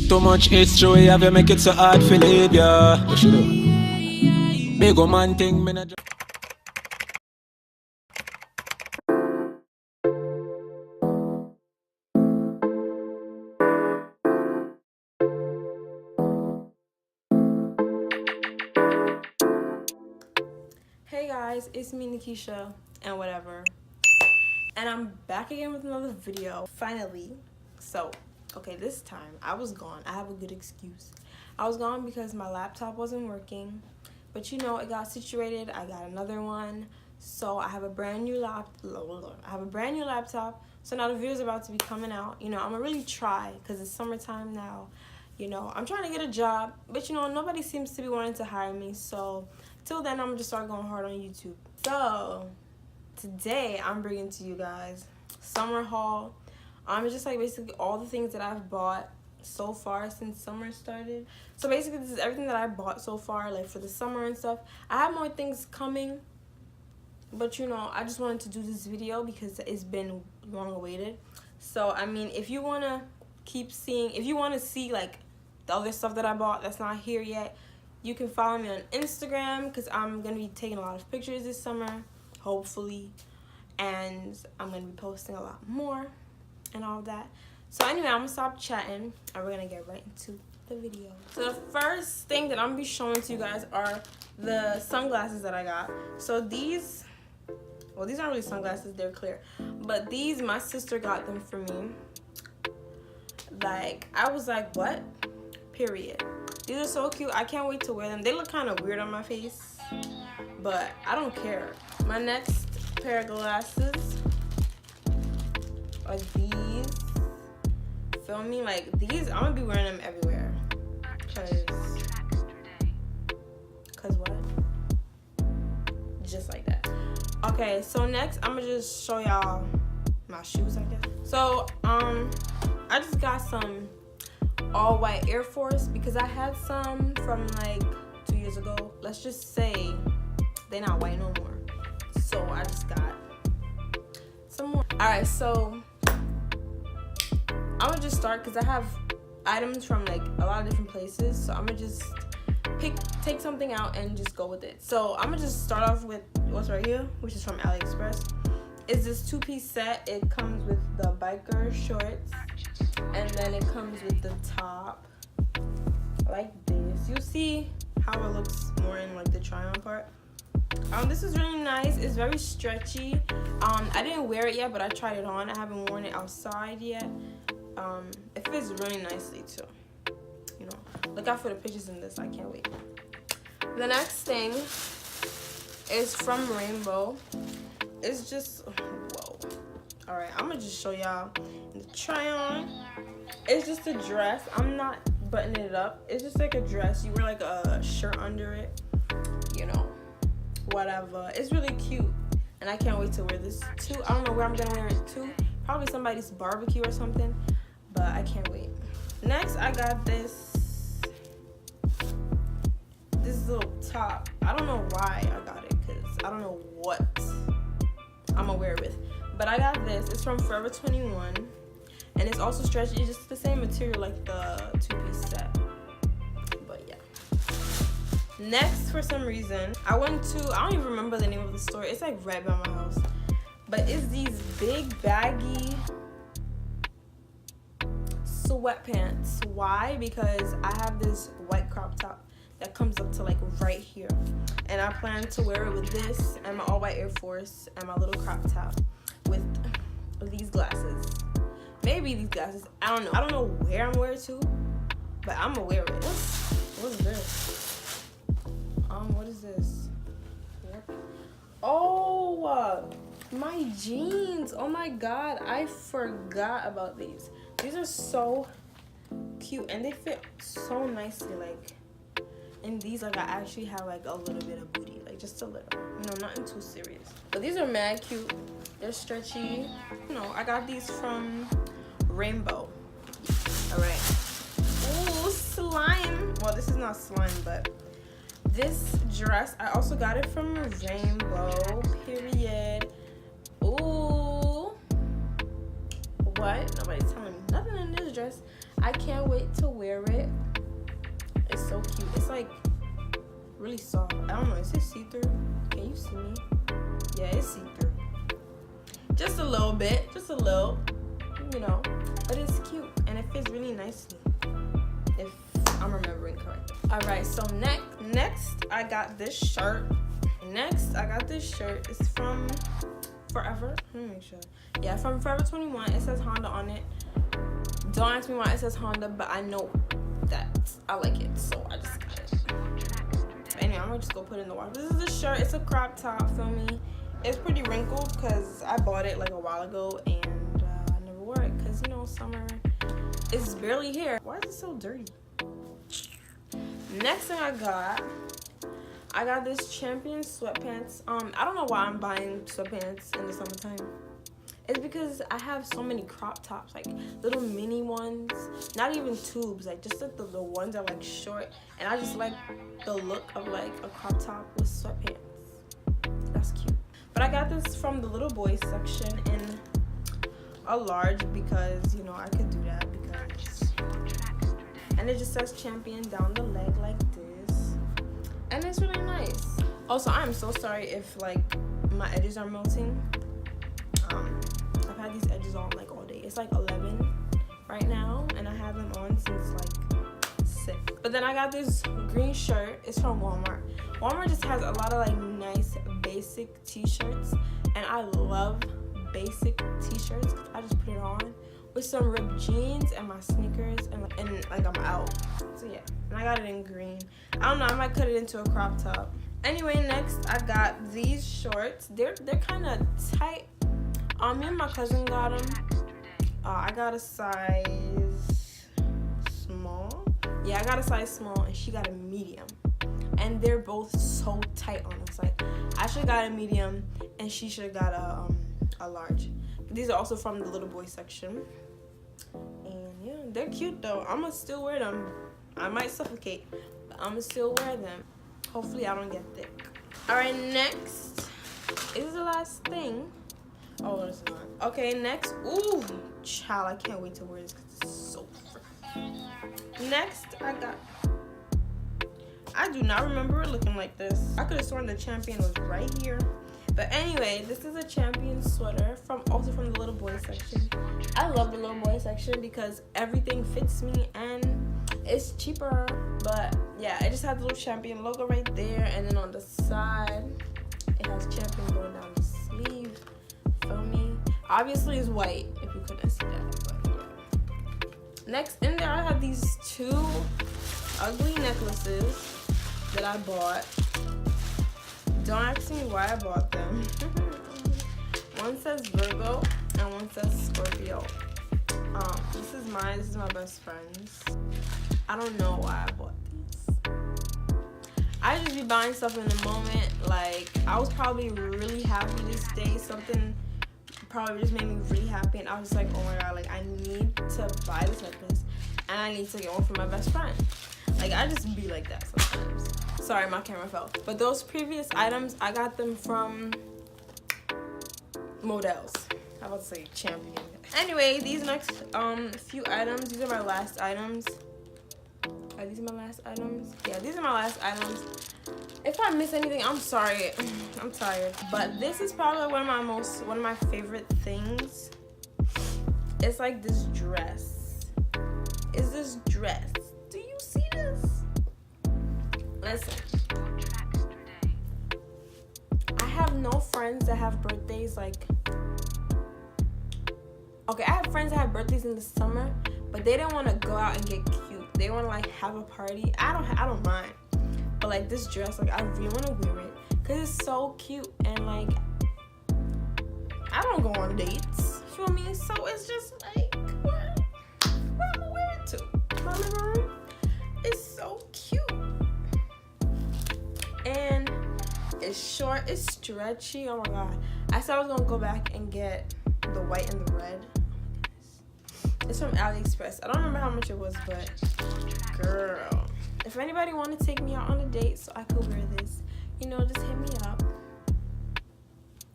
Too much history, have you make it so hard to live, yeah. What you do? Big old man thing, me not. Hey guys, it's me Nekeisha and whatever, and I'm back again with another video finally. So okay, this time I was gone. I have a good excuse. I was gone because my laptop wasn't working, but you know, it got situated. I got another one, so I have a brand new laptop. So now the video's about to be coming out. You know, I'm gonna really try because it's summertime now. You know, I'm trying to get a job, but you know, nobody seems to be wanting to hire me. So till then, I'm gonna just start going hard on YouTube. So today I'm bringing to you guys summer haul. It's just like basically all the things that I've bought so far since summer started. So basically this is everything that I bought so far, like for the summer and stuff. I have more things coming, but you know, I just wanted to do this video because it's been long awaited. So I mean, if you want to see like the other stuff that I bought that's not here yet, you can follow me on Instagram because I'm going to be taking a lot of pictures this summer, hopefully. And I'm going to be posting a lot more and all of that. So anyway, I'm going to stop chatting and we're going to get right into the video. So the first thing that I'm going to be showing to you guys are the sunglasses that I got. So these, well, these aren't really sunglasses, they're clear. But these, my sister got them for me. Like, I was like, what? Period. These are so cute. I can't wait to wear them. They look kind of weird on my face, but I don't care. My next pair of glasses are these. Feel me? Like these, I'm gonna be wearing them everywhere. Cause what? Just like that. Okay, so next I'm gonna just show y'all my shoes, I guess. So I just got some all white Air Force because I had some from like 2 years ago. Let's just say they're not white no more, so I just got some more. All right, so I'm gonna just start because I have items from like a lot of different places, so I'm gonna just take something out and just go with it. So I'm gonna just start off with what's right here, which is from AliExpress. It's this 2-piece set. It comes with the biker shorts, and then it comes with the top like this. You see how it looks more in like the try-on part. This is really nice. It's very stretchy. I didn't wear it yet, but I tried it on. I haven't worn it outside yet. It fits really nicely too. You know, look out for the pictures in this. I can't wait. The next thing is from Rainbow. It's just, whoa. All right, I'm gonna just show y'all the try on. It's just a dress. I'm not buttoning it up. It's just like a dress. You wear like a shirt under it, you know, whatever. It's really cute, and I can't wait to wear this too. I don't know where I'm gonna wear it to. Probably somebody's barbecue or something, but I can't wait. Next, I got this little top. I don't know why I got it because I don't know what I'm gonna wear it with, but I got this. It's from Forever 21, and it's also stretchy. It's just the same material like the 2-piece set, but yeah. Next, for some reason, I went to, I don't even remember the name of the store. It's like right by my house, but it's these big baggy sweatpants. Why? Because I have this white crop top that comes up to like right here, and I plan to wear it with this and my all white Air Force and my little crop top with these glasses. Maybe these glasses, I don't know. I don't know where I'm wearing it to, but I'm gonna wear it. What's this? What is this? Oh, my jeans. Oh my god, I forgot about these. These are so cute and they fit so nicely. Like in these, like I actually have like a little bit of booty, like just a little, you know, nothing too serious. But these are mad cute. They're stretchy. You know, I got these from Rainbow. All right. Ooh, slime. Well, this is not slime, but this dress, I also got it from Rainbow, period. Ooh. What? Nobody's telling me nothing in this dress. I can't wait to wear it. It's so cute. It's like really soft. I don't know. Is it see-through? Can you see me? Yeah, it's see-through. Just a little bit. Just a little. You know. But it's cute. And it fits really nicely. If I'm remembering correctly. Alright, so next I got this shirt. It's from Forever. Let me make sure. Yeah, from Forever 21. It says Honda on it. Don't ask me why it says Honda, but I know that I like it, so I just got it. But anyway, I'm gonna just go put it in the wash. This is a shirt. It's a crop top, feel me? It's pretty wrinkled because I bought it like a while ago and I never wore it because, you know, summer is barely here. Why is it so dirty? Next thing I got this Champion sweatpants. I don't know why I'm buying sweatpants in the summertime. It's because I have so many crop tops, like little mini ones, not even tubes, like just like the ones that are like short, and I just like the look of like a crop top with sweatpants. That's cute. But I got this from the little boys section in a large because, you know, I could do that because, and it just says Champion down the leg like this, and it's really nice. Also, I'm so sorry if like my edges are melting. I've had these edges on like all day. It's like 11 right now, and I have them on since like 6. But then I got this green shirt. It's from Walmart. Walmart just has a lot of like nice basic t-shirts, and I love basic t-shirts because I just put it on with some ripped jeans and my sneakers, and like I'm out. So yeah, and I got it in green. I don't know, I might cut it into a crop top. Anyway, next I got these shorts. They're kind of tight. Me and my cousin got them. I got a size small. Yeah, I got a size small, and she got a medium. And they're both so tight on us. Like, I should have got a medium, and she should have got a large. But these are also from the little boy section. And yeah, they're cute though. I'ma still wear them. I might suffocate, but I'ma still wear them. Hopefully, I don't get thick. All right, next is the last thing. Oh, it's not. Okay, next. Ooh, child, I can't wait to wear this because it's so freaking. Next, I do not remember it looking like this. I could have sworn the Champion was right here. But anyway, this is a Champion sweater also from the little boy section. I love the little boy section because everything fits me and it's cheaper. But yeah, it just has the little Champion logo right there, and then on the side, it has Champion going down the sleeve. Feel me? Obviously it's white if you couldn't see that, but yeah. Next in there I have these 2 ugly necklaces that I bought. Don't ask me why I bought them. One says Virgo and one says Scorpio. This is mine. This is my best friend's. I don't know why I bought these. I just be buying stuff in the moment. Like, I was probably really happy this day. Something probably just made me really happy, and I was like, oh my god, like I need to buy this necklace, and I need to get one for my best friend. Like, I just be like that sometimes. Sorry, my camera fell. But those previous items, I got them from Models. I was about to say Champion. Anyway, these next few items, these are my last items. Are these my last items? Yeah, these are my last items. If I miss anything, I'm sorry. I'm tired. But this is probably one of my favorite things. It's like this dress. Is this dress? Do you see this? Listen. I have no friends that have birthdays like. Okay, I have friends that have birthdays in the summer, but they don't want to go out and get cute. They want to like have a party. I don't mind. But like this dress, like I really want to wear it because it's so cute, and like I don't go on dates. Feel me? So it's just like where I'm gonna wear it to? My living room. It's so cute, and it's short. It's stretchy. Oh my god! I said I was gonna go back and get the white and the red. Oh my goodness. It's from AliExpress. I don't remember how much it was, but girl. If anybody want to take me out on a date so I could wear this, you know, just hit me up.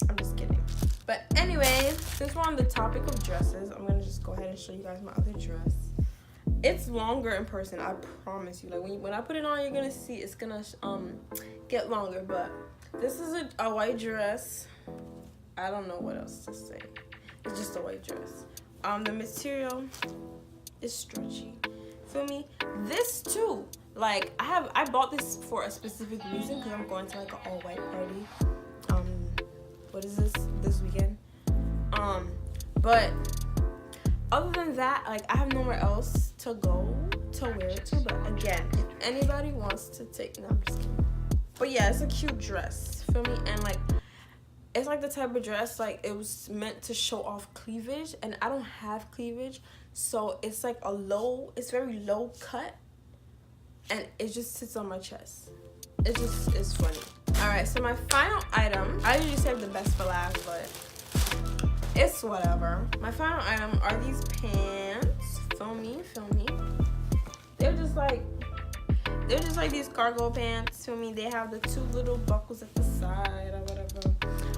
I'm just kidding. But anyway, since we're on the topic of dresses, I'm going to just go ahead and show you guys my other dress. It's longer in person, I promise you. Like when I put it on, you're gonna see it's gonna get longer. But this is a white dress. I don't know what else to say. It's just a white dress. The material is stretchy. Feel me? This too. Like I bought this for a specific reason because I'm going to like an all white party. What is this weekend? But other than that, like I have nowhere else to go to wear it to. But again, if anybody wants to take, no, I'm just kidding. But yeah, it's a cute dress. Feel me? And like it's like the type of dress like it was meant to show off cleavage, and I don't have cleavage, so it's like it's very low cut, and it just sits on my chest. It's funny. All right, so my final item, I usually save the best for last, but it's whatever. My final item are these pants. Feel me. They're just like these cargo pants. Feel me? They have the 2 little buckles at the side or whatever.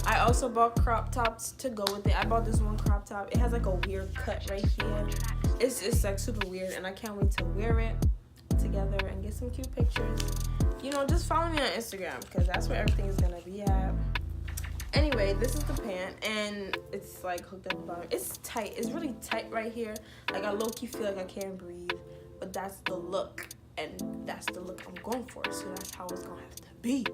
I also bought crop tops to go with it. I bought this one crop top. It has like a weird cut right here. It's like super weird, and I can't wait to wear it together and get some cute pictures. You know, just follow me on Instagram because that's where everything is gonna be at. Anyway, this is the pant, and it's like hooked at the bottom. It's tight. It's really tight right here. Like I low-key feel like I can't breathe, but that's the look, and that's the look I'm going for. So that's how it's gonna have to be.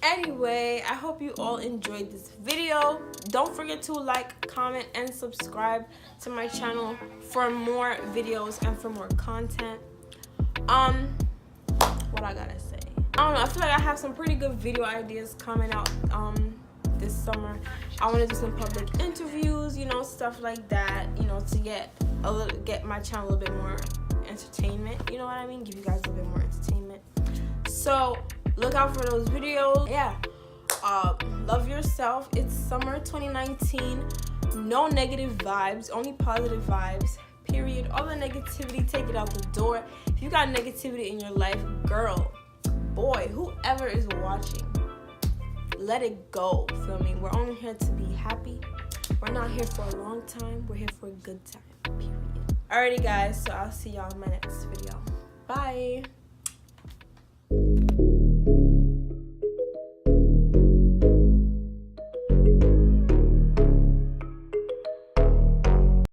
Anyway, I hope you all enjoyed this video. Don't forget to like, comment, and subscribe to my channel for more videos and for more content. What I gotta say? I don't know. I feel like I have some pretty good video ideas coming out this summer. I want to do some public interviews, you know, stuff like that, you know, to get my channel a little bit more entertainment. You know what I mean? Give you guys a little bit more entertainment. So look out for those videos. Yeah. Love yourself. It's summer 2019. No negative vibes, only positive vibes. Period. All the negativity, take it out the door. If you got negativity in your life, girl, boy, whoever is watching, let it go. Feel me? We're only here to be happy. We're not here for a long time. We're here for a good time. Period. Alrighty, guys. So I'll see y'all in my next video. Bye.